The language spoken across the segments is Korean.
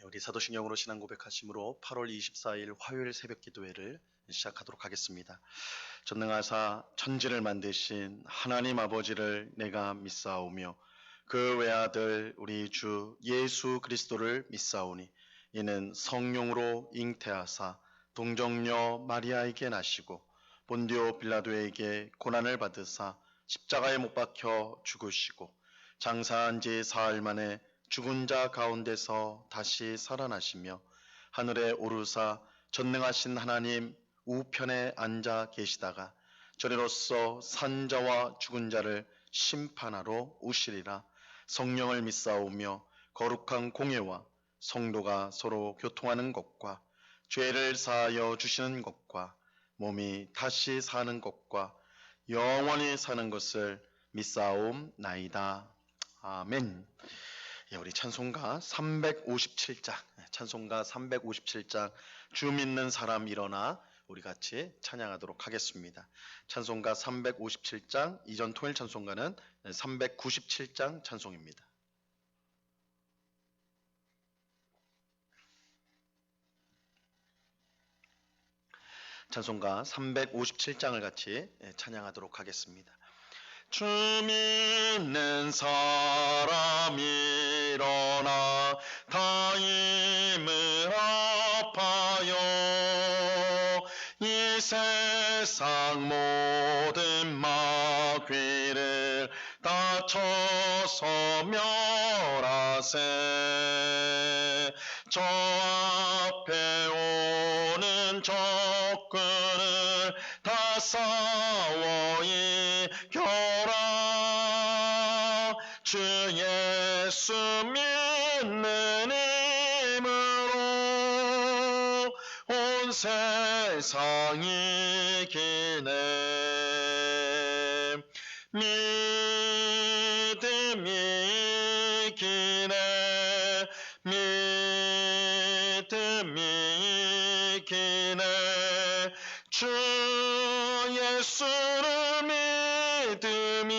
우리 사도신경으로 신앙 고백하심으로 8월 24일 화요일 새벽 기도회를 시작하도록 하겠습니다. 전능하사 천지를 만드신 하나님 아버지를 내가 믿사오며 그 외아들 우리 주 예수 그리스도를 믿사오니 이는 성령으로 잉태하사 동정녀 마리아에게 나시고 본디오 빌라도에게 고난을 받으사 십자가에 못 박혀 죽으시고 장사한 지 사흘 만에 죽은 자 가운데서 다시 살아나시며 하늘에 오르사 전능하신 하나님 우편에 앉아 계시다가 저리로서 산 자와 죽은 자를 심판하러 오시리라. 성령을 믿사오며 거룩한 공예와 성도가 서로 교통하는 것과 죄를 사하여 주시는 것과 몸이 다시 사는 것과 영원히 사는 것을 믿사옵나이다. 아멘. 우리 찬송가 357장 주 믿는 사람 일어나 우리 같이 찬양하도록 하겠습니다. 찬송가 357장, 이전 통일 찬송가는 397장 찬송입니다. 찬송가 357장을 같이 찬양하도록 하겠습니다. 주 믿는 사람 일어나 다 힘을 합하여 이 세상 모든 마귀를 다쳐서 멸하세. 저 앞에 오는 적군을 다 싸워 이겨라. 주 예수 믿는 힘으로 온 세상이 이기네. 믿음이 이기네. 믿음이 이기네. 주 예수를 믿음이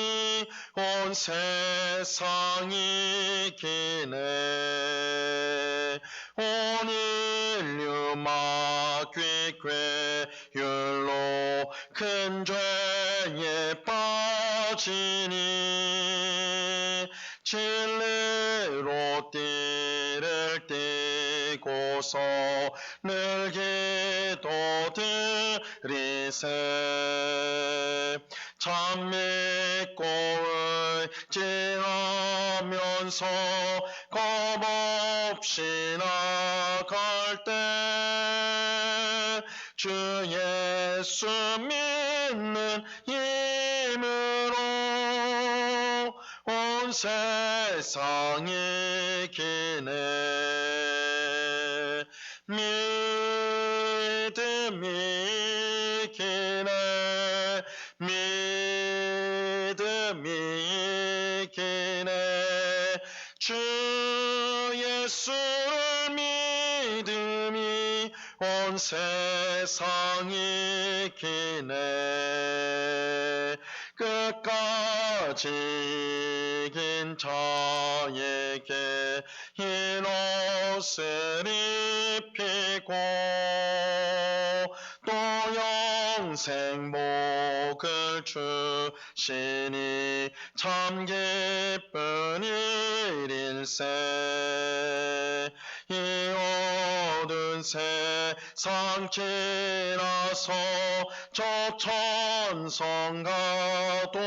온 세상이 이기네. 온 인류 마귀 꾀율로 큰 죄에 빠지니 진리로 띠를 띠고서 늘 기도드리세. 참 믿고 의지하면서 겁없이 나갈 때 주 예수 믿는 힘으로 온 세상이 이기네. 믿음이 이기네. 믿음이 이기네. 주 예수를 믿음이 온 세상이 이기네. 끝까지 이긴 자에게 흰 옷을 입히고 또 영생 복을 주시니 참 기쁜 일일세. 이 어두운 세상 지나서 저 천성 가도록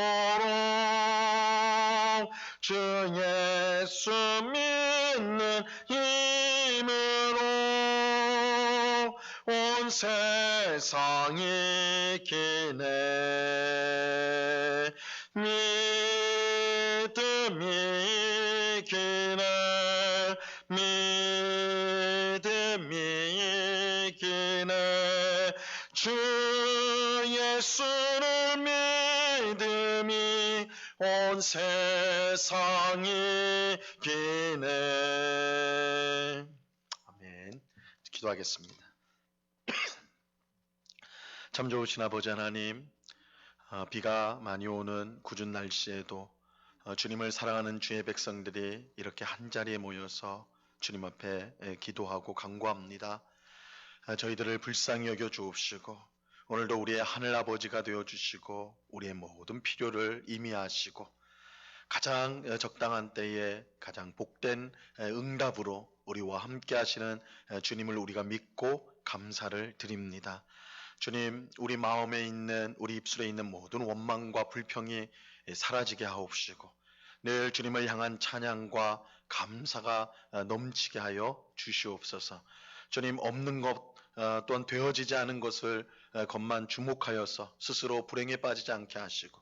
주 예수 믿는 힘으로 온 세상이 이기네. 믿음이 이기네. 믿음이 이기네. 주 예수를 믿음이 온 세상이 이기네. 아멘. 기도하겠습니다. 참 좋으신 아버지 하나님, 비가 많이 오는 궂은 날씨에도 주님을 사랑하는 주의 백성들이 이렇게 한자리에 모여서 주님 앞에 기도하고 간구합니다. 저희들을 불쌍히 여겨 주옵시고 오늘도 우리의 하늘 아버지가 되어 주시고 우리의 모든 필요를 임의하시고 가장 적당한 때에 가장 복된 응답으로 우리와 함께 하시는 주님을 우리가 믿고 감사를 드립니다. 주님, 우리 마음에 있는, 우리 입술에 있는 모든 원망과 불평이 사라지게 하옵시고 늘 주님을 향한 찬양과 감사가 넘치게 하여 주시옵소서. 주님, 없는 것 또한 되어지지 않은 것을 것만 주목하여서 스스로 불행에 빠지지 않게 하시고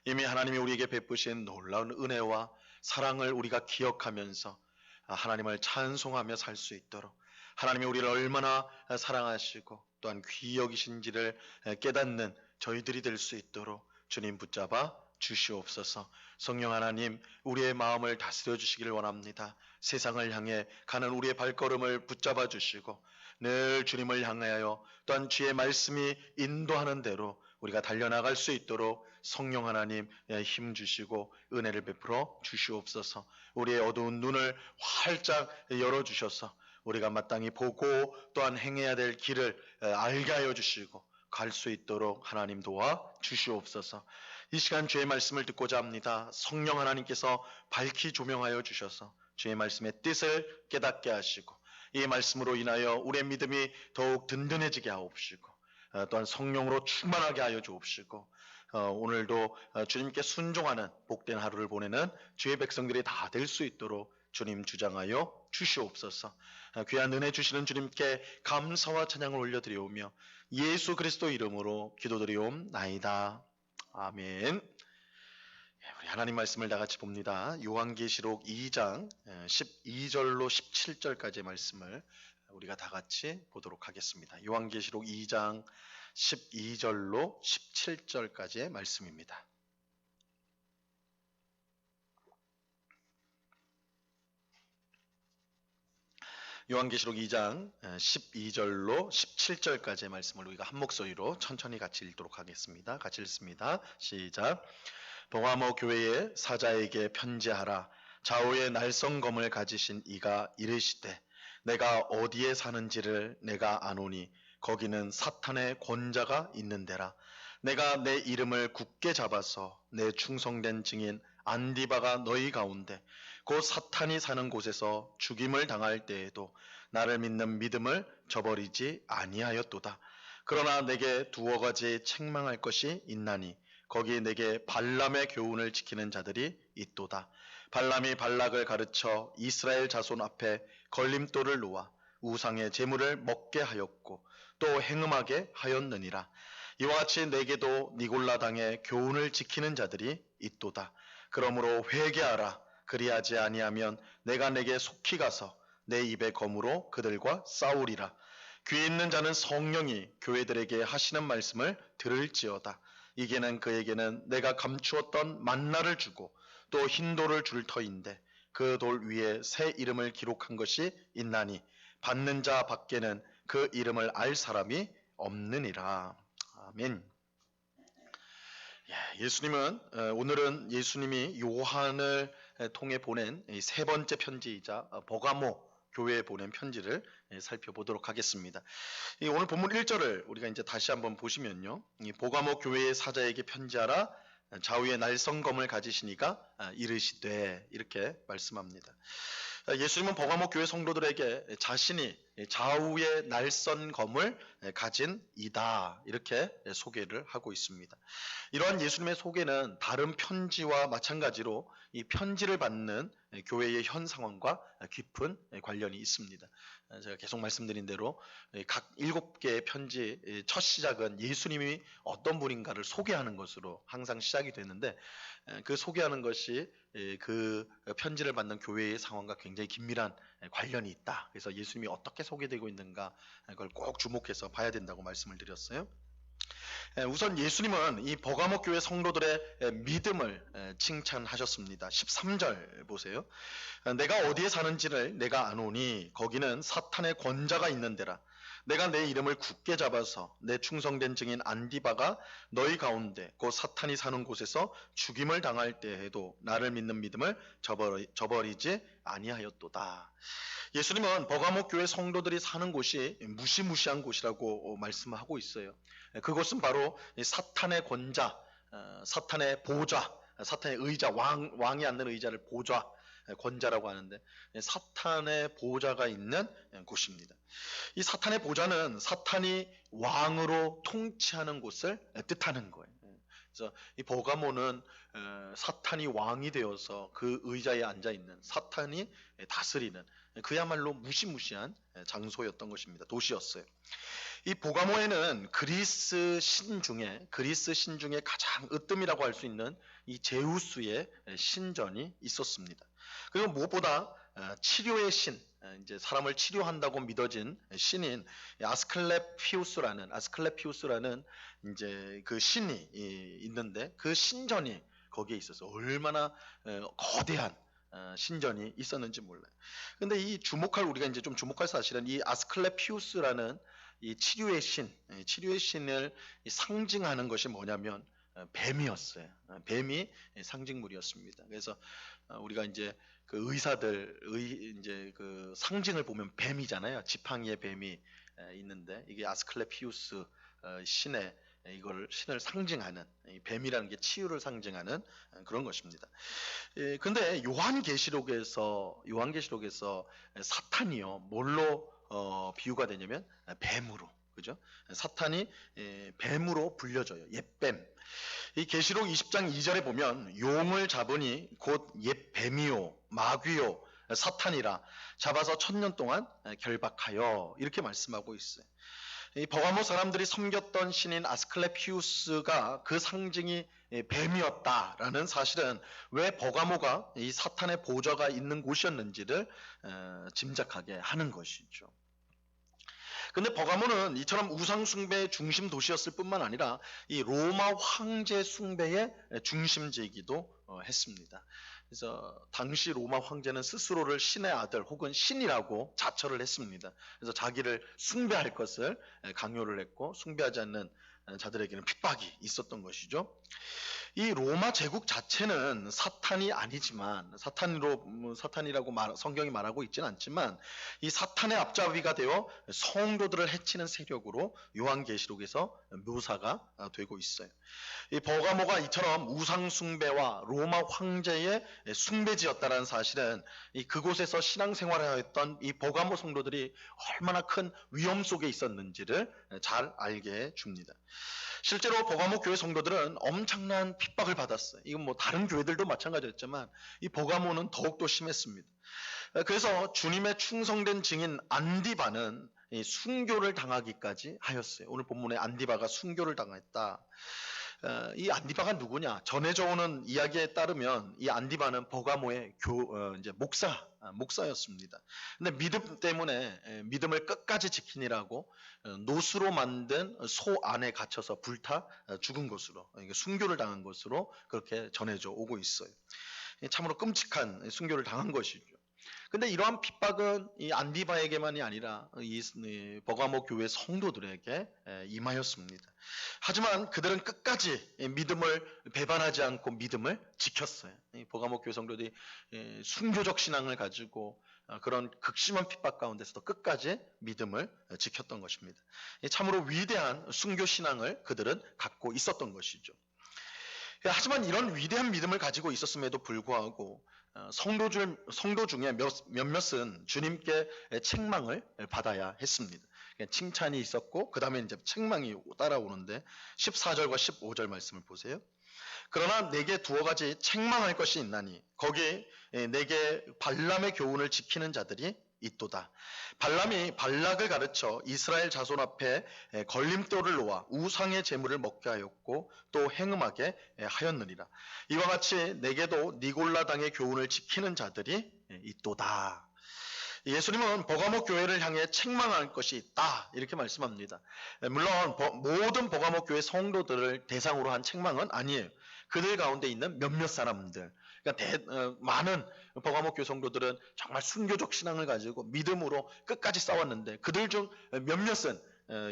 이미 하나님이 우리에게 베푸신 놀라운 은혜와 사랑을 우리가 기억하면서 하나님을 찬송하며 살 수 있도록 하나님이 우리를 얼마나 사랑하시고 또한 귀히 여기신지를 깨닫는 저희들이 될 수 있도록 주님 붙잡아 주시옵소서. 성령 하나님, 우리의 마음을 다스려 주시기를 원합니다. 세상을 향해 가는 우리의 발걸음을 붙잡아 주시고 늘 주님을 향하여 또한 주의 말씀이 인도하는 대로 우리가 달려나갈 수 있도록 성령 하나님 힘 주시고 은혜를 베풀어 주시옵소서. 우리의 어두운 눈을 활짝 열어주셔서 우리가 마땅히 보고 또한 행해야 될 길을 알게 하여 주시고 갈 수 있도록 하나님 도와 주시옵소서. 이 시간 주의 말씀을 듣고자 합니다. 성령 하나님께서 밝히 조명하여 주셔서 주의 말씀의 뜻을 깨닫게 하시고 이 말씀으로 인하여 우리의 믿음이 더욱 든든해지게 하옵시고 또한 성령으로 충만하게 하여 주옵시고 오늘도 주님께 순종하는 복된 하루를 보내는 주의 백성들이 다 될 수 있도록 주님 주장하여 주시옵소서. 귀한 은혜 주시는 주님께 감사와 찬양을 올려드리오며 예수 그리스도 이름으로 기도드리옵나이다. 아멘. 우리 하나님 말씀을 다 같이 봅니다. 요한계시록 2장 12절로 17절까지의 말씀을 우리가 다 같이 보도록 하겠습니다. 요한계시록 2장 12절로 17절까지의 말씀입니다. 요한계시록 2장 12절로 17절까지의 말씀을 우리가 한 목소리로 천천히 같이 읽도록 하겠습니다. 같이 읽습니다. 시작. 버가모 교회의 사자에게 편지하라. 좌우의 날성검을 가지신 이가 이르시되 내가 어디에 사는지를 내가 아노니 거기는 사탄의 권자가 있는 데라. 내가 내 이름을 굳게 잡아서 내 충성된 증인 안디바가 너희 가운데 곧 사탄이 사는 곳에서 죽임을 당할 때에도 나를 믿는 믿음을 저버리지 아니하였도다. 그러나 내게 두어 가지 책망할 것이 있나니 거기 내게 발람의 교훈을 지키는 자들이 있도다. 발람이 발락을 가르쳐 이스라엘 자손 앞에 걸림돌을 놓아 우상의 제물을 먹게 하였고 또 행음하게 하였느니라. 이와 같이 내게도 니골라 당의 교훈을 지키는 자들이 있도다. 그러므로 회개하라. 그리하지 아니하면 내가 내게 속히 가서 내 입의 검으로 그들과 싸우리라. 귀 있는 자는 성령이 교회들에게 하시는 말씀을 들을지어다. 이게는 그에게는 내가 감추었던 만나를 주고 또 흰 돌을 줄 터인데 그 돌 위에 새 이름을 기록한 것이 있나니 받는 자 밖에는 그 이름을 알 사람이 없느니라. 아멘. 예수님은 오늘은 예수님이 요한을 통해 보낸 세 번째 편지이자 버가모 교회에 보낸 편지를 살펴보도록 하겠습니다. 오늘 본문 1절을 우리가 이제 다시 한번 보시면요. 이 버가모 교회의 사자에게 편지하라. 좌우의 날성검을 가지시니가 이르시되 이렇게 말씀합니다. 예수님은 버가모 교회 성도들에게 자신이 좌우의 날선검을 가진 이다 이렇게 소개를 하고 있습니다. 이러한 예수님의 소개는 다른 편지와 마찬가지로 이 편지를 받는 교회의 현 상황과 깊은 관련이 있습니다. 제가 계속 말씀드린 대로 각 7개의 편지 첫 시작은 예수님이 어떤 분인가를 소개하는 것으로 항상 시작이 되는데 그 소개하는 것이 그 편지를 받는 교회의 상황과 굉장히 긴밀한 관련이 있다. 그래서 예수님이 어떻게 소개되고 있는가 그걸 꼭 주목해서 봐야 된다고 말씀을 드렸어요. 우선 예수님은 이 버가모 교회 성도들의 믿음을 칭찬하셨습니다. 13절 보세요. 내가 어디에 사는지를 내가 아노니 거기는 사탄의 권자가 있는 데라. 내가 내 이름을 굳게 잡아서 내 충성된 증인 안디바가 너희 가운데 곧 사탄이 사는 곳에서 죽임을 당할 때에도 나를 믿는 믿음을 저버리지 아니하였도다. 예수님은 버가모 교회 성도들이 사는 곳이 무시무시한 곳이라고 말씀하고 있어요. 그곳은 바로 사탄의 권자, 사탄의 보좌, 사탄의 의자, 왕이 앉는 의자를 보좌, 권자라고 하는데 사탄의 보좌가 있는 곳입니다. 이 사탄의 보좌는 사탄이 왕으로 통치하는 곳을 뜻하는 거예요. 그래서 이 버가모는 사탄이 왕이 되어서 그 의자에 앉아 있는, 사탄이 다스리는 그야말로 무시무시한 장소였던 것입니다. 도시였어요. 이 버가모에는 그리스 신 중에 가장 으뜸이라고 할 수 있는 이 제우스의 신전이 있었습니다. 그리고 무엇보다 치료의 신, 이제 사람을 치료한다고 믿어진 신인 아스클레피우스라는 이제 그 신이 있는데 그 신전이 거기에 있어서 얼마나 거대한 신전이 있었는지 몰라요. 근데 우리가 이제 좀 주목할 사실은 이 아스클레피우스라는 이 치료의 신을 상징하는 것이 뭐냐면 뱀이었어요. 뱀이 상징물이었습니다. 그래서 우리가 이제 그 의사들 이제 그 상징을 보면 뱀이잖아요. 지팡이에 뱀이 있는데 이게 아스클레피우스 신의 신을 상징하는, 뱀이라는 게 치유를 상징하는 그런 것입니다. 근데 요한계시록에서 사탄이요 뭘로 비유가 되냐면 뱀으로, 그죠? 사탄이 뱀으로 불려져요. 옛뱀. 이 계시록 20장 2절에 보면 용을 잡으니 곧 옛뱀이요 마귀요 사탄이라 잡아서 1000년 동안 결박하여, 이렇게 말씀하고 있어요. 이 버가모 사람들이 섬겼던 신인 아스클레피우스가 그 상징이 뱀이었다라는 사실은 왜 버가모가 이 사탄의 보좌가 있는 곳이었는지를 짐작하게 하는 것이죠. 근데 버가모는 이처럼 우상 숭배의 중심 도시였을 뿐만 아니라 이 로마 황제 숭배의 중심지이기도 했습니다. 그래서 당시 로마 황제는 스스로를 신의 아들 혹은 신이라고 자처를 했습니다. 그래서 자기를 숭배할 것을 강요를 했고, 숭배하지 않는 자들에게는 핍박이 있었던 것이죠. 이 로마 제국 자체는 사탄이 아니지만, 사탄이라고 성경이 말하고 있지는 않지만, 이 사탄의 앞잡이가 되어 성도들을 해치는 세력으로 요한계시록에서 묘사가 되고 있어요. 이 버가모가 이처럼 우상 숭배와 로마 황제의 숭배지였다는 사실은 그곳에서 신앙생활을 하였던 이 버가모 성도들이 얼마나 큰 위험 속에 있었는지를 잘 알게 해줍니다. 실제로 버가모 교회 성도들은 엄청난 핍박을 받았어요. 이건 뭐 다른 교회들도 마찬가지였지만 이 버가모는 더욱더 심했습니다. 그래서 주님의 충성된 증인 안디바는 순교를 당하기까지 하였어요. 오늘 본문에 안디바가 순교를 당했다. 이 안디바가 누구냐? 전해져 오는 이야기에 따르면 이 안디바는 버가모의 이제 목사였습니다. 근데 믿음 때문에 믿음을 끝까지 지키느라고 노수로 만든 소 안에 갇혀서 불타 죽은 것으로, 순교를 당한 것으로 그렇게 전해져 오고 있어요. 참으로 끔찍한 순교를 당한 것이죠. 근데 이러한 핍박은 이 안디바에게만이 아니라 이 버가모 교회 성도들에게 임하였습니다. 하지만 그들은 끝까지 믿음을 배반하지 않고 믿음을 지켰어요. 버가모 교회 성도들이 순교적 신앙을 가지고 그런 극심한 핍박 가운데서도 끝까지 믿음을 지켰던 것입니다. 참으로 위대한 순교 신앙을 그들은 갖고 있었던 것이죠. 하지만 이런 위대한 믿음을 가지고 있었음에도 불구하고 성도 중에 몇몇은 주님께 책망을 받아야 했습니다. 칭찬이 있었고 그 다음에 이제 책망이 따라오는데 14절과 15절 말씀을 보세요. 그러나 내게 두어 가지 책망할 것이 있나니 거기 내게 발람의 교훈을 지키는 자들이 있도다. 발람이 발락을 가르쳐 이스라엘 자손 앞에 걸림돌을 놓아 우상의 제물을 먹게 하였고 또 행음하게 하였느니라. 이와 같이 내게도 니골라 당의 교훈을 지키는 자들이 있도다. 예수님은 버가모 교회를 향해 책망할 것이 있다, 이렇게 말씀합니다. 물론 모든 버가모 교회 성도들을 대상으로 한 책망은 아니에요. 그들 가운데 있는 몇몇 사람들, 많은 버가모 교회 성도들은 정말 순교적 신앙을 가지고 믿음으로 끝까지 싸웠는데 그들 중 몇몇은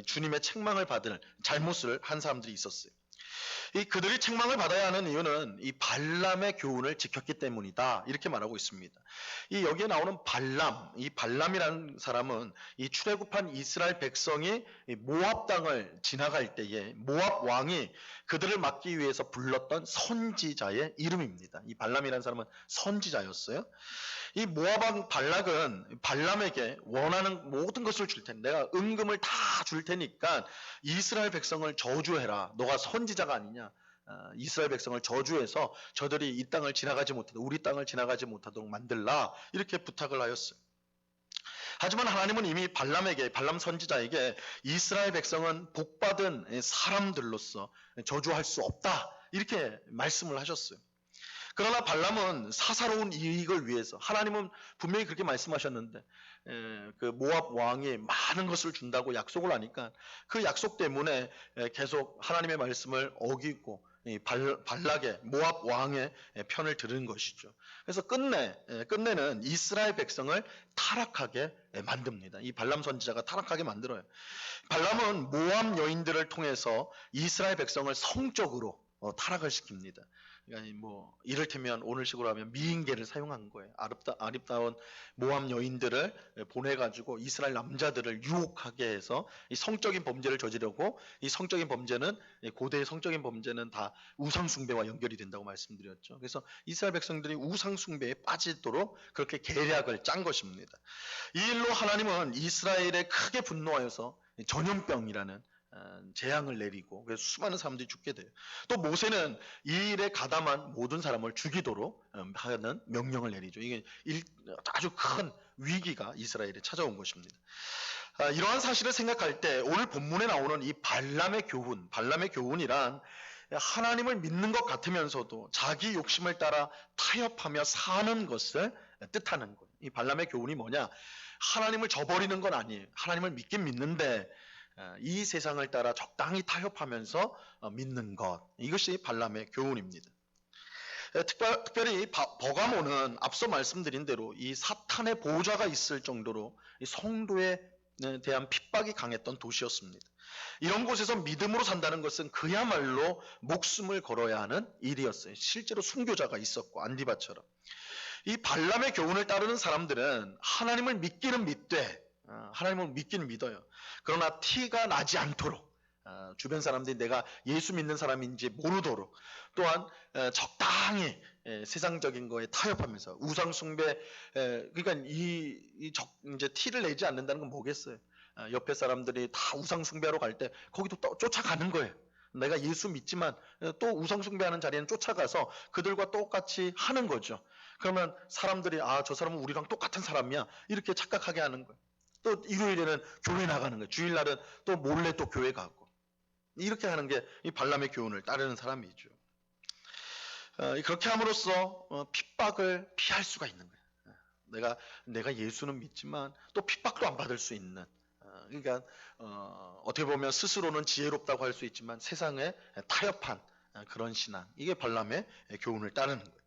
주님의 책망을 받을 잘못을 한 사람들이 있었어요. 이 그들이 책망을 받아야 하는 이유는 이 발람의 교훈을 지켰기 때문이다. 이렇게 말하고 있습니다. 이 여기에 나오는 발람, 이 발람이라는 사람은 이 출애굽한 이스라엘 백성이 모압 땅을 지나갈 때에 모압 왕이 그들을 막기 위해서 불렀던 선지자의 이름입니다. 이 발람이라는 사람은 선지자였어요. 이 모압 왕 발락은 발람에게 원하는 모든 것을 줄 텐데 내가 은금을 다 줄 테니까 이스라엘 백성을 저주해라. 너가 선지자가 아니냐. 이스라엘 백성을 저주해서 저들이 이 땅을 지나가지 못하도록 우리 땅을 지나가지 못하도록 만들라. 이렇게 부탁을 하였어요. 하지만 하나님은 이미 발람 선지자에게 이스라엘 백성은 복받은 사람들로서 저주할 수 없다. 이렇게 말씀을 하셨어요. 그러나 발람은 사사로운 이익을 위해서 하나님은 분명히 그렇게 말씀하셨는데 그 모압 왕이 많은 것을 준다고 약속을 하니까 그 약속 때문에 계속 하나님의 말씀을 어기고 발락의 모압 왕의 편을 들은 것이죠. 그래서 끝내는 이스라엘 백성을 타락하게 만듭니다. 이 발람 선지자가 타락하게 만들어요. 발람은 모압 여인들을 통해서 이스라엘 백성을 성적으로 타락을 시킵니다. 그러니까 이를테면 오늘식으로 하면 미인계를 사용한 거예요. 아름다운 모압 여인들을 보내가지고 이스라엘 남자들을 유혹하게 해서 이 성적인 범죄를 저지르고 이 성적인 범죄는 고대의 성적인 범죄는 다 우상 숭배와 연결이 된다고 말씀드렸죠. 그래서 이스라엘 백성들이 우상 숭배에 빠지도록 그렇게 계략을 짠 것입니다. 이 일로 하나님은 이스라엘에 크게 분노하여서 전염병이라는 재앙을 내리고 그래서 수많은 사람들이 죽게 돼요. 또 모세는 이 일에 가담한 모든 사람을 죽이도록 하는 명령을 내리죠. 이게 아주 큰 위기가 이스라엘에 찾아온 것입니다. 이러한 사실을 생각할 때 오늘 본문에 나오는 이 발람의 교훈이란 하나님을 믿는 것 같으면서도 자기 욕심을 따라 타협하며 사는 것을 뜻하는 거예요. 이 발람의 교훈이 뭐냐? 하나님을 저버리는 건 아니에요. 하나님을 믿긴 믿는데 이 세상을 따라 적당히 타협하면서 믿는 것. 이것이 발람의 교훈입니다. 특별히 버가모는 앞서 말씀드린 대로 이 사탄의 보좌가 있을 정도로 이 성도에 대한 핍박이 강했던 도시였습니다. 이런 곳에서 믿음으로 산다는 것은 그야말로 목숨을 걸어야 하는 일이었어요. 실제로 순교자가 있었고 안디바처럼. 이 발람의 교훈을 따르는 사람들은 하나님을 믿기는 믿되 하나님을 믿기는 믿어요. 그러나 티가 나지 않도록 주변 사람들이 내가 예수 믿는 사람인지 모르도록 또한 적당히 세상적인 거에 타협하면서 우상 숭배 그러니까 이제 티를 내지 않는다는 건 뭐겠어요? 옆에 사람들이 다 우상 숭배하러 갈 때 거기도 또 쫓아가는 거예요. 내가 예수 믿지만 또 우상 숭배하는 자리에는 쫓아가서 그들과 똑같이 하는 거죠. 그러면 사람들이 저 사람은 우리랑 똑같은 사람이야 이렇게 착각하게 하는 거예요. 또 일요일에는 교회 나가는 거예요. 주일날은 또 몰래 또 교회 가고 이렇게 하는 게 이 발람의 교훈을 따르는 사람이죠. 그렇게 함으로써 핍박을 피할 수가 있는 거예요. 내가 예수는 믿지만 또 핍박도 안 받을 수 있는. 그러니까 어떻게 보면 스스로는 지혜롭다고 할 수 있지만 세상에 타협한 그런 신앙. 이게 발람의 교훈을 따르는 거예요.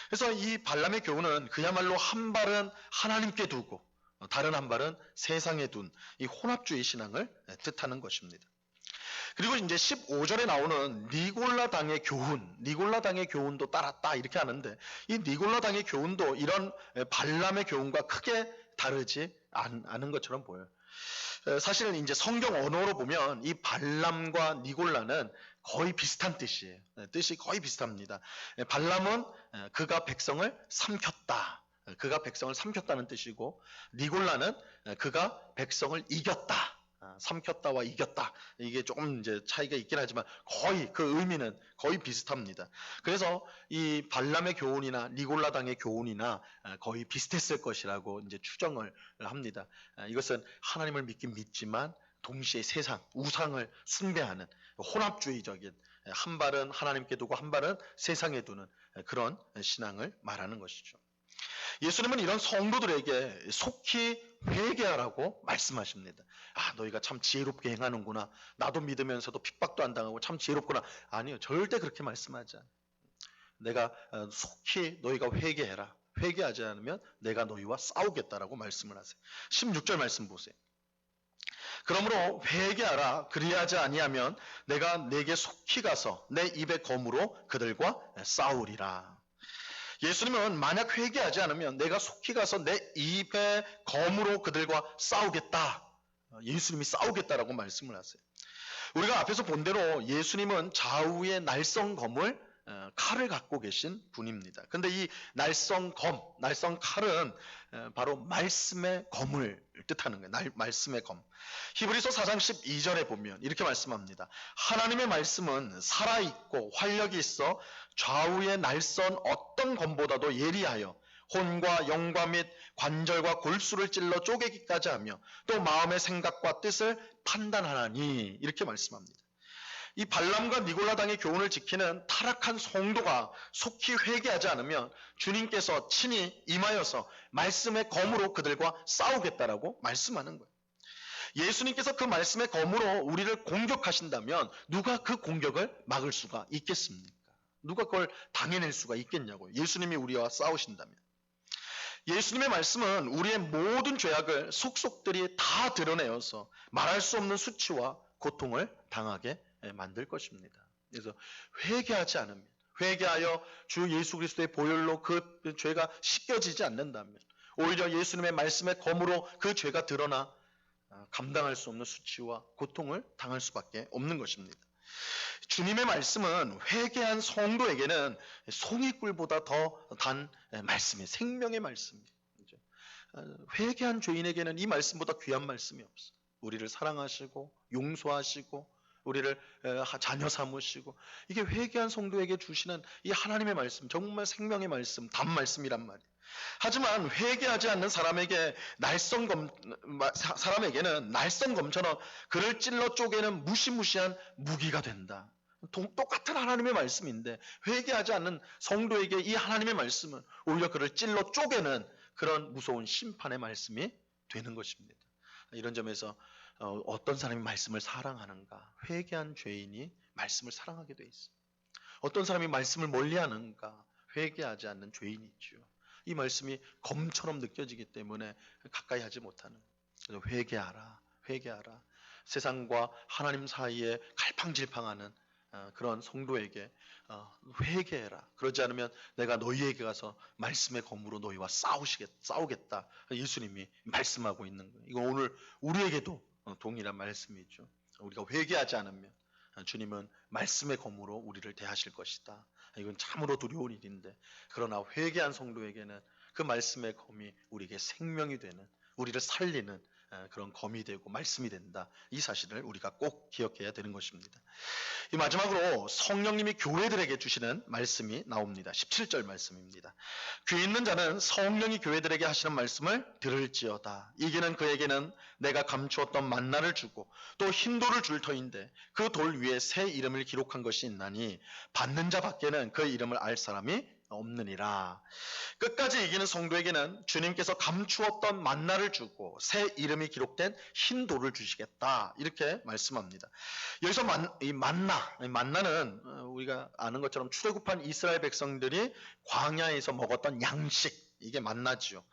그래서 이 발람의 교훈은 그야말로 한 발은 하나님께 두고 다른 한 발은 세상에 둔 이 혼합주의 신앙을 뜻하는 것입니다. 그리고 이제 15절에 나오는 니골라 당의 교훈도 따랐다 이렇게 하는데 이 니골라 당의 교훈도 이런 발람의 교훈과 크게 다르지 않은 것처럼 보여요. 사실 이제 성경 언어로 보면 이 발람과 니골라는 거의 비슷한 뜻이에요. 뜻이 거의 비슷합니다. 발람은 그가 백성을 삼켰다. 그가 백성을 삼켰다는 뜻이고 니골라는 그가 백성을 이겼다. 삼켰다와 이겼다. 이게 조금 이제 차이가 있긴 하지만 거의 그 의미는 거의 비슷합니다. 그래서 이 발람의 교훈이나 니골라 당의 교훈이나 거의 비슷했을 것이라고 이제 추정을 합니다. 이것은 하나님을 믿긴 믿지만 동시에 세상, 우상을 숭배하는 혼합주의적인 한 발은 하나님께 두고 한 발은 세상에 두는 그런 신앙을 말하는 것이죠. 예수님은 이런 성도들에게 속히 회개하라고 말씀하십니다. 너희가 참 지혜롭게 행하는구나. 나도 믿으면서도 핍박도 안 당하고 참 지혜롭구나. 아니요. 절대 그렇게 말씀하지 않아요. 내가 속히 너희가 회개해라. 회개하지 않으면 내가 너희와 싸우겠다라고 말씀을 하세요. 16절 말씀 보세요. 그러므로 회개하라. 그리하지 아니하면 내가 내게 속히 가서 내 입의 검으로 그들과 싸우리라. 예수님은 만약 회개하지 않으면 내가 속히 가서 내 입의 검으로 그들과 싸우겠다. 예수님이 싸우겠다라고 말씀을 하세요. 우리가 앞에서 본 대로 예수님은 좌우의 날성검을 칼을 갖고 계신 분입니다. 그런데 이 날성검, 날성칼은 바로 말씀의 검을 뜻하는 거예요. 말씀의 검. 히브리서 4장 12절에 보면 이렇게 말씀합니다. 하나님의 말씀은 살아있고 활력이 있어 좌우의 날선 어떤 검보다도 예리하여 혼과 영과 및 관절과 골수를 찔러 쪼개기까지 하며 또 마음의 생각과 뜻을 판단하나니 이렇게 말씀합니다. 이 발람과 니골라당의 교훈을 지키는 타락한 성도가 속히 회개하지 않으면 주님께서 친히 임하여서 말씀의 검으로 그들과 싸우겠다라고 말씀하는 거예요. 예수님께서 그 말씀의 검으로 우리를 공격하신다면 누가 그 공격을 막을 수가 있겠습니까? 누가 그걸 당해낼 수가 있겠냐고요. 예수님이 우리와 싸우신다면. 예수님의 말씀은 우리의 모든 죄악을 속속들이 다 드러내어서 말할 수 없는 수치와 고통을 당하게 만들 것입니다. 그래서 회개하지 않으면, 회개하여 주 예수 그리스도의 보혈로 그 죄가 씻겨지지 않는다면 오히려 예수님의 말씀의 검으로 그 죄가 드러나 감당할 수 없는 수치와 고통을 당할 수밖에 없는 것입니다. 주님의 말씀은 회개한 성도에게는 송이꿀보다 더 단 말씀이에요. 생명의 말씀이에요. 회개한 죄인에게는 이 말씀보다 귀한 말씀이 없어요. 우리를 사랑하시고 용서하시고 우리를 자녀 삼으시고, 이게 회개한 성도에게 주시는 이 하나님의 말씀, 정말 생명의 말씀, 단 말씀이란 말이에요. 하지만 회개하지 않는 사람에게는 날성검처럼 그를 찔러 쪼개는 무시무시한 무기가 된다. 똑같은 하나님의 말씀인데 회개하지 않는 성도에게 이 하나님의 말씀은 오히려 그를 찔러 쪼개는 그런 무서운 심판의 말씀이 되는 것입니다. 이런 점에서 어떤 사람이 말씀을 사랑하는가? 회개한 죄인이 말씀을 사랑하게 돼 있습니다. 어떤 사람이 말씀을 멀리하는가? 회개하지 않는 죄인이 있죠. 이 말씀이 검처럼 느껴지기 때문에 가까이 하지 못하는. 그래서 회개하라, 회개하라. 세상과 하나님 사이에 갈팡질팡하는 그런 성도에게 회개해라. 그러지 않으면 내가 너희에게 가서 말씀의 검으로 너희와 싸우겠다. 예수님이 말씀하고 있는 거예요. 이건 오늘 우리에게도 동일한 말씀이죠. 우리가 회개하지 않으면 주님은 말씀의 검으로 우리를 대하실 것이다. 이건 참으로 두려운 일인데, 그러나 회개한 성도에게는 그 말씀의 검이 우리에게 생명이 되는, 우리를 살리는 그런 검이 되고 말씀이 된다. 이 사실을 우리가 꼭 기억해야 되는 것입니다. 이 마지막으로 성령님이 교회들에게 주시는 말씀이 나옵니다. 17절 말씀입니다. 귀 있는 자는 성령이 교회들에게 하시는 말씀을 들을지어다. 이기는 그에게는 내가 감추었던 만나를 주고 또 흰 돌을 줄 터인데 그 돌 위에 새 이름을 기록한 것이 있나니 받는 자 밖에는 그 이름을 알 사람이 없느니라. 끝까지 이기는 성도에게는 주님께서 감추었던 만나를 주고 새 이름이 기록된 흰 돌을 주시겠다. 이렇게 말씀합니다. 여기서 이 만나는 우리가 아는 것처럼 출애굽한 이스라엘 백성들이 광야에서 먹었던 양식, 이게 만나지요.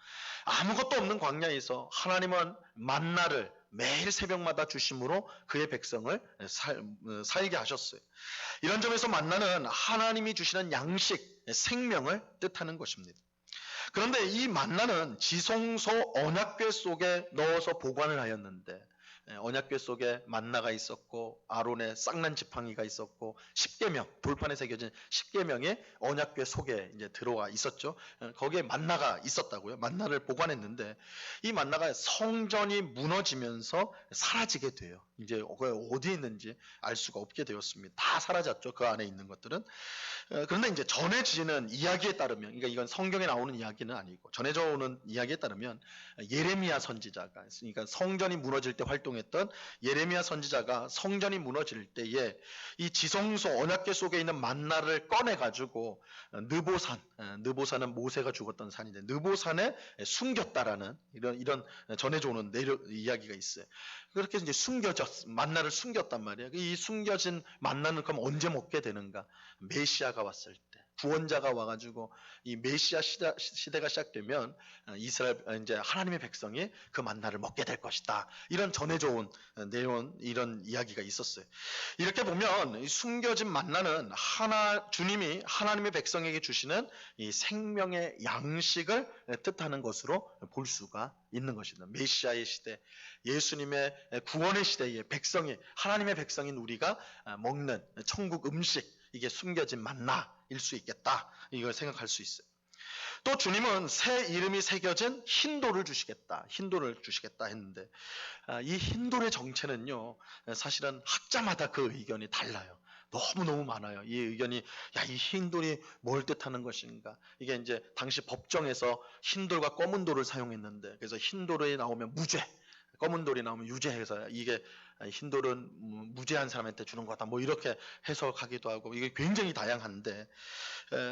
아무것도 없는 광야에서 하나님은 만나를 매일 새벽마다 주심으로 그의 백성을 살게 하셨어요. 이런 점에서 만나는 하나님이 주시는 양식, 생명을 뜻하는 것입니다. 그런데 이 만나는 지성소 언약궤 속에 넣어서 보관을 하였는데, 언약궤 속에 만나가 있었고 아론의 쌍난 지팡이가 있었고 십계명, 돌판에 새겨진 십계명이 언약궤 속에 이제 들어와 있었죠. 거기에 만나가 있었다고요. 만나를 보관했는데 이 만나가 성전이 무너지면서 사라지게 돼요. 이제 어디에 있는지 알 수가 없게 되었습니다. 다 사라졌죠. 그 안에 있는 것들은. 그런데 이제 전해지는 이야기에 따르면, 그러니까 이건 성경에 나오는 이야기는 아니고 전해져 오는 이야기에 따르면 예레미야 선지자가, 그러니까 성전이 무너질 때 활동했던 예레미야 선지자가 성전이 무너질 때에 이 지성소 언약궤 속에 있는 만나를 꺼내 가지고 느보산은 모세가 죽었던 산인데 느보산에 숨겼다라는 이런 전해져 오는 이야기가 있어요. 그렇게 이제 만나를 숨겼단 말이에요. 이 숨겨진 만나는 그럼 언제 먹게 되는가? 메시아가 왔을 때, 구원자가 와가지고 이 메시아 시대가 시작되면 이스라엘 이제 하나님의 백성이 그 만나를 먹게 될 것이다. 이런 전해져온 내용 이런 이야기가 있었어요. 이렇게 보면 숨겨진 만나는 주님이 하나님의 백성에게 주시는 이 생명의 양식을 뜻하는 것으로 볼 수가 있는 것입니다. 메시아의 시대, 예수님의 구원의 시대에 하나님의 백성인 우리가 먹는 천국 음식, 이게 숨겨진 만나일 수 있겠다. 이걸 생각할 수 있어요. 또 주님은 새 이름이 새겨진 흰돌을 주시겠다. 흰돌을 주시겠다 했는데 이 흰돌의 정체는요. 사실은 학자마다 그 의견이 달라요. 너무너무 많아요. 이 의견이 이 흰돌이 뭘 뜻하는 것인가. 이게 이제 당시 법정에서 흰돌과 검은 돌을 사용했는데 그래서 흰돌이 나오면 무죄, 검은 돌이 나오면 유죄해서 이게 흰돌은 무죄한 사람한테 주는 거다. 뭐 이렇게 해석하기도 하고 이게 굉장히 다양한데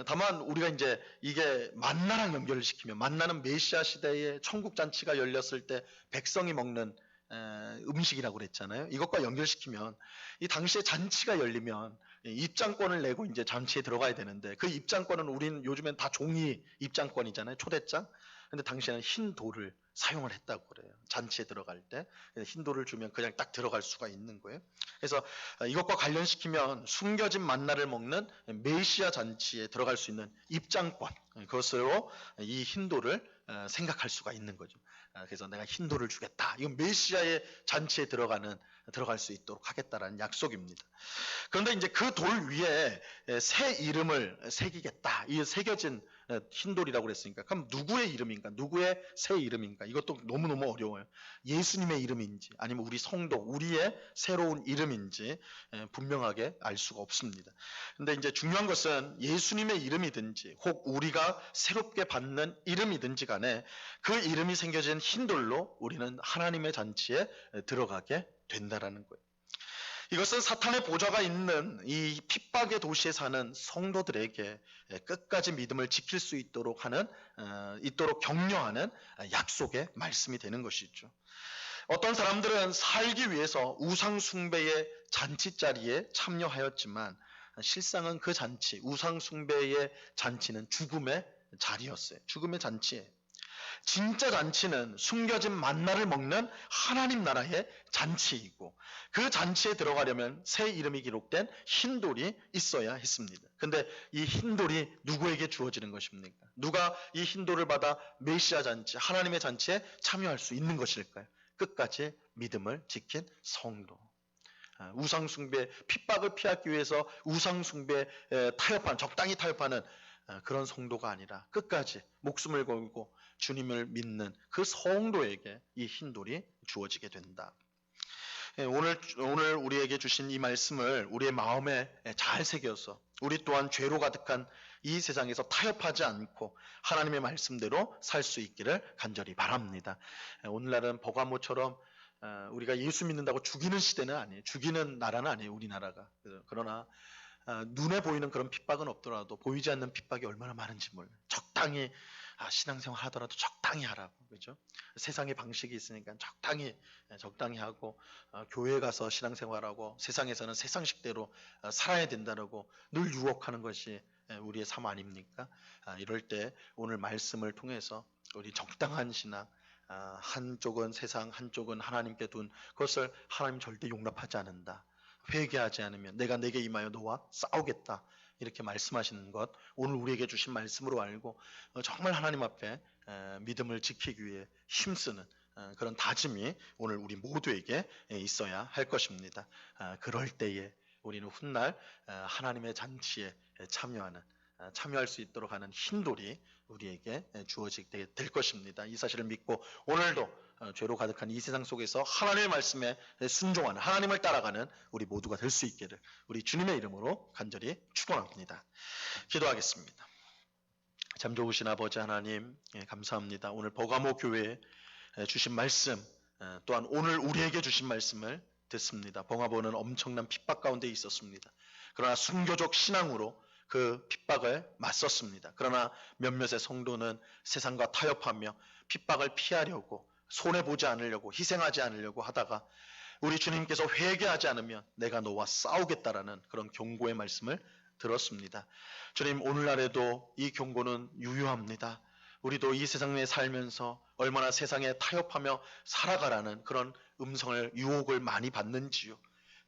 다만 우리가 이제 이게 만나랑 연결을 시키면 만나는 메시아 시대에 천국 잔치가 열렸을 때 백성이 먹는 음식이라고 그랬잖아요. 이것과 연결시키면 이 당시에 잔치가 열리면 입장권을 내고 이제 잔치에 들어가야 되는데 그 입장권은 우리는 요즘엔 다 종이 입장권이잖아요. 초대장. 근데 당시에는 흰 돌을 사용을 했다고 그래요. 잔치에 들어갈 때 흰 돌을 주면 그냥 딱 들어갈 수가 있는 거예요. 그래서 이것과 관련시키면 숨겨진 만나를 먹는 메시아 잔치에 들어갈 수 있는 입장권, 그것으로 이 흰 돌을 생각할 수가 있는 거죠. 그래서 내가 흰 돌을 주겠다. 이건 메시아의 잔치에 들어갈 수 있도록 하겠다라는 약속입니다. 그런데 이제 그 돌 위에 새 이름을 새기겠다. 이 새겨진 흰돌이라고 그랬으니까 그럼 누구의 이름인가? 누구의 새 이름인가? 이것도 너무너무 어려워요. 예수님의 이름인지 아니면 우리 성도, 우리의 새로운 이름인지 분명하게 알 수가 없습니다. 근데 이제 중요한 것은 예수님의 이름이든지 혹 우리가 새롭게 받는 이름이든지 간에 그 이름이 새겨진 흰돌로 우리는 하나님의 잔치에 들어가게 된다라는 거예요. 이것은 사탄의 보좌가 있는 이 핍박의 도시에 사는 성도들에게 끝까지 믿음을 지킬 수 있도록 격려하는 약속의 말씀이 되는 것이죠. 어떤 사람들은 살기 위해서 우상 숭배의 잔치 자리에 참여하였지만 실상은 그 잔치, 우상 숭배의 잔치는 죽음의 자리였어요. 죽음의 잔치에. 진짜 잔치는 숨겨진 만나를 먹는 하나님 나라의 잔치이고 그 잔치에 들어가려면 새 이름이 기록된 흰돌이 있어야 했습니다. 근데 이 흰돌이 누구에게 주어지는 것입니까? 누가 이 흰돌을 받아 메시아 잔치, 하나님의 잔치에 참여할 수 있는 것일까요? 끝까지 믿음을 지킨 성도. 우상숭배, 핍박을 피하기 위해서 우상숭배에 적당히 타협하는 그런 성도가 아니라 끝까지 목숨을 걸고 주님을 믿는 그 성도에게 이 흰돌이 주어지게 된다. 오늘 우리에게 주신 이 말씀을 우리의 마음에 잘 새겨서 우리 또한 죄로 가득한 이 세상에서 타협하지 않고 하나님의 말씀대로 살 수 있기를 간절히 바랍니다. 오늘날은 버가모처럼 우리가 예수 믿는다고 죽이는 시대는 아니에요. 죽이는 나라는 아니에요. 우리나라가. 그러나 눈에 보이는 그런 핍박은 없더라도 보이지 않는 핍박이 얼마나 많은지 몰라요. 적당히 신앙생활 하더라도 적당히 하라고, 그죠? 세상의 방식이 있으니까 적당히 하고 교회 가서 신앙생활하고 세상에서는 세상식대로 살아야 된다라고 늘 유혹하는 것이 우리의 삶 아닙니까? 이럴 때 오늘 말씀을 통해서 우리 적당한 신앙, 한쪽은 세상, 한쪽은 하나님께 둔 그것을 하나님 절대 용납하지 않는다. 회개하지 않으면 내가 내게 임하여 너와 싸우겠다. 이렇게 말씀하시는 것 오늘 우리에게 주신 말씀으로 알고 정말 하나님 앞에 믿음을 지키기 위해 힘쓰는 그런 다짐이 오늘 우리 모두에게 있어야 할 것입니다. 그럴 때에 우리는 훗날 하나님의 잔치에 참여할 수 있도록 하는 흰돌이 우리에게 주어지게 될 것입니다. 이 사실을 믿고 오늘도 죄로 가득한 이 세상 속에서 하나님의 말씀에 순종하는, 하나님을 따라가는 우리 모두가 될 수 있기를 우리 주님의 이름으로 간절히 축원합니다. 기도하겠습니다. 참 좋으신 아버지 하나님, 감사합니다. 오늘 버가모 교회에 주신 말씀, 또한 오늘 우리에게 주신 말씀을 듣습니다. 버가모는 엄청난 핍박 가운데 있었습니다. 그러나 순교적 신앙으로 그 핍박을 맞섰습니다. 그러나 몇몇의 성도는 세상과 타협하며 핍박을 피하려고 손해보지 않으려고 희생하지 않으려고 하다가 우리 주님께서 회개하지 않으면 내가 너와 싸우겠다라는 그런 경고의 말씀을 들었습니다. 주님, 오늘날에도 이 경고는 유효합니다. 우리도 이 세상에 살면서 얼마나 세상에 타협하며 살아가라는 그런 음성을, 유혹을 많이 받는지요.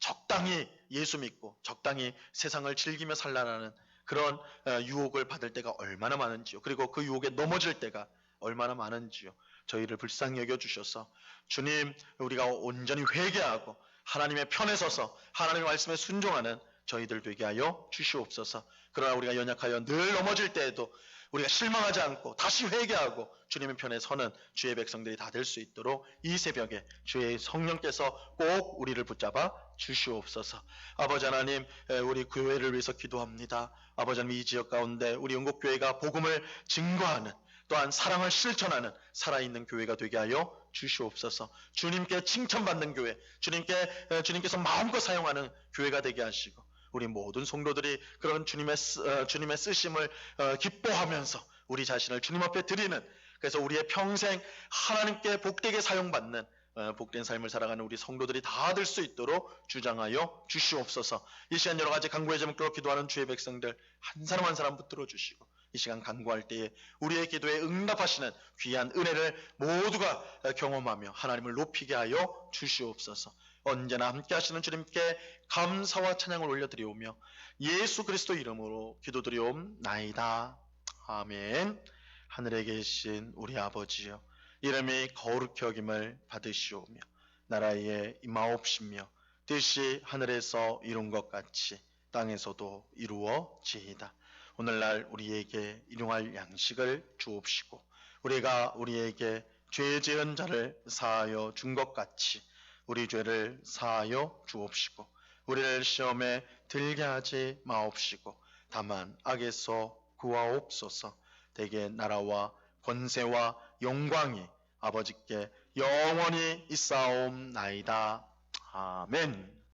적당히 예수 믿고 적당히 세상을 즐기며 살라는 그런 유혹을 받을 때가 얼마나 많은지요. 그리고 그 유혹에 넘어질 때가 얼마나 많은지요. 저희를 불쌍히 여겨주셔서 주님, 우리가 온전히 회개하고 하나님의 편에 서서 하나님의 말씀에 순종하는 저희들 되게 하여 주시옵소서. 그러나 우리가 연약하여 늘 넘어질 때에도 우리가 실망하지 않고 다시 회개하고 주님의 편에 서는 주의 백성들이 다 될 수 있도록 이 새벽에 주의 성령께서 꼭 우리를 붙잡아 주시옵소서. 아버지 하나님, 우리 교회를 위해서 기도합니다. 아버지 하나님, 이 지역 가운데 우리 영국교회가 복음을 증거하는, 또한 사랑을 실천하는 살아있는 교회가 되게 하여 주시옵소서. 주님께 칭찬받는 교회, 주님께서 마음껏 사용하는 교회가 되게 하시고, 우리 모든 성도들이 그런 주님의 쓰심을 기뻐하면서 우리 자신을 주님 앞에 드리는, 그래서 우리의 평생 하나님께 복되게 사용받는 복된 삶을 살아가는 우리 성도들이 다 될 수 있도록 주장하여 주시옵소서. 이 시간 여러 가지 간구의 제목으로 기도하는 주의 백성들 한 사람 한 사람 붙들어 주시고, 이 시간 간구할 때에 우리의 기도에 응답하시는 귀한 은혜를 모두가 경험하며 하나님을 높이게 하여 주시옵소서. 언제나 함께 하시는 주님께 감사와 찬양을 올려드리오며 예수 그리스도 이름으로 기도드리옵나이다. 아멘. 하늘에 계신 우리 아버지여, 이름이 거룩히 여김을 받으시오며 나라에 임하옵시며 뜻이 하늘에서 이룬 것 같이 땅에서도 이루어지이다. 오늘날 우리에게 일용할 양식을 주옵시고, 우리가 우리에게 죄 지은 자를 사하여 준 것 같이 우리 죄를 사하여 주옵시고, 우리를 시험에 들게 하지 마옵시고 다만 악에서 구하옵소서. 대개 나라와 권세와 영광이 아버지께 영원히 있사옵나이다. 아멘.